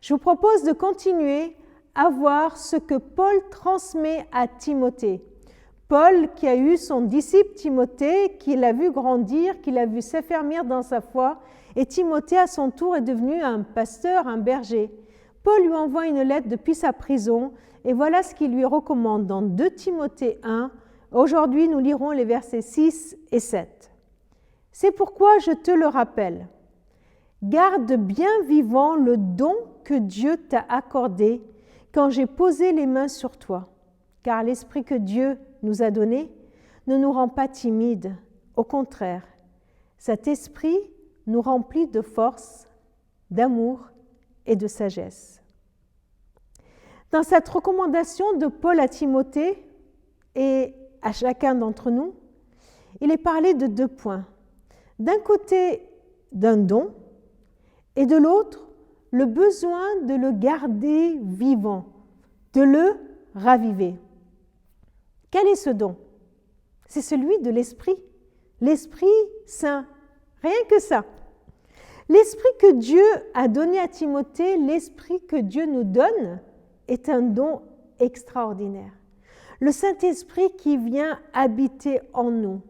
Je vous propose de continuer à voir ce que Paul transmet à Timothée. Paul qui a eu son disciple Timothée, qui l'a vu grandir, qui l'a vu s'affermir dans sa foi, et Timothée à son tour est devenu un pasteur, un berger. Paul lui envoie une lettre depuis sa prison, et voilà ce qu'il lui recommande dans 2 Timothée 1. Aujourd'hui, nous lirons les versets 6 et 7. « C'est pourquoi je te le rappelle. Garde bien vivant le don que Dieu t'a accordé quand j'ai posé les mains sur toi, car l'esprit que Dieu nous a donné ne nous rend pas timides. Au contraire, cet esprit nous remplit de force, d'amour et de sagesse. » Dans cette recommandation de Paul à Timothée et à chacun d'entre nous, il est parlé de 2 points. D'un côté, d'un don, et de l'autre, le besoin de le garder vivant, de le raviver. Quel est ce don? C'est celui de l'Esprit, l'Esprit Saint, rien que ça. L'Esprit que Dieu a donné à Timothée, l'Esprit que Dieu nous donne, est un don extraordinaire. Le Saint-Esprit qui vient habiter en nous.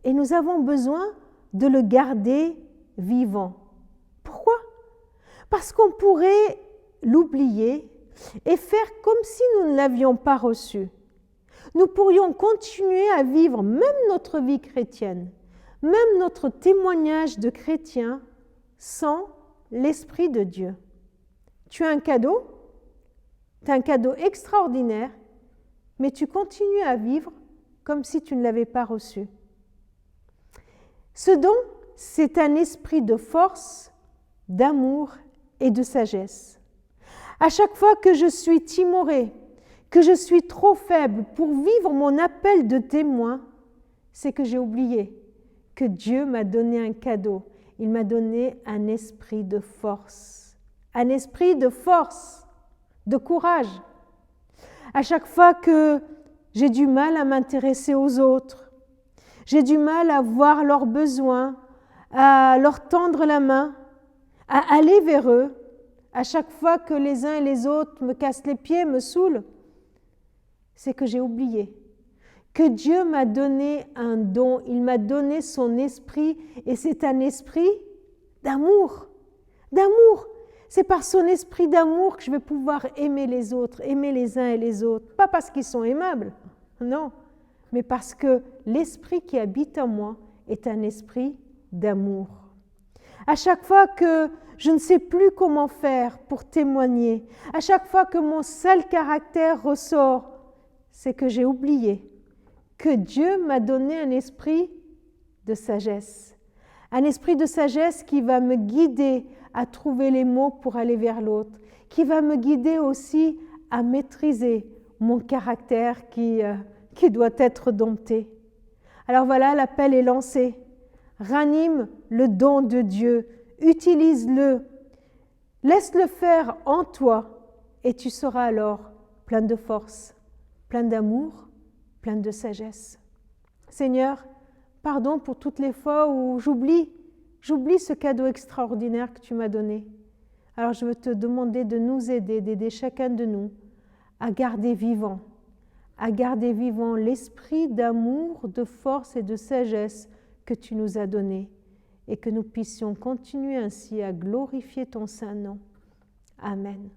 Et nous avons besoin de le garder vivant. Pourquoi? Parce qu'on pourrait l'oublier et faire comme si nous ne l'avions pas reçu. Nous pourrions continuer à vivre même notre vie chrétienne, même notre témoignage de chrétien sans l'Esprit de Dieu. Tu as un cadeau, tu as un cadeau extraordinaire, mais tu continues à vivre comme si tu ne l'avais pas reçu. Ce don, c'est un esprit de force, d'amour et de sagesse. À chaque fois que je suis timoré, que je suis trop faible pour vivre mon appel de témoin, c'est que j'ai oublié que Dieu m'a donné un cadeau. Il m'a donné un esprit de force. Un esprit de force, de courage. À chaque fois que j'ai du mal à m'intéresser aux autres, j'ai du mal à voir leurs besoins, à leur tendre la main, à aller vers eux, à chaque fois que les uns et les autres me cassent les pieds, me saoulent, c'est que j'ai oublié que Dieu m'a donné un don, il m'a donné son esprit, et c'est un esprit d'amour, d'amour. C'est par son esprit d'amour que je vais pouvoir aimer les autres, aimer les uns et les autres, pas parce qu'ils sont aimables, non, mais parce que l'esprit qui habite en moi est un esprit d'amour. À chaque fois que je ne sais plus comment faire pour témoigner, à chaque fois que mon sale caractère ressort, c'est que j'ai oublié que Dieu m'a donné un esprit de sagesse. Un esprit de sagesse qui va me guider à trouver les mots pour aller vers l'autre, qui va me guider aussi à maîtriser mon caractère qui doit être dompté. Alors voilà, l'appel est lancé. Ranime le don de Dieu, utilise-le, laisse-le faire en toi et tu seras alors plein de force, plein d'amour, plein de sagesse. Seigneur, pardon pour toutes les fois où j'oublie ce cadeau extraordinaire que tu m'as donné. Alors je veux te demander de nous aider, d'aider chacun de nous à garder vivant l'esprit d'amour, de force et de sagesse que tu nous as donné et que nous puissions continuer ainsi à glorifier ton saint nom. Amen.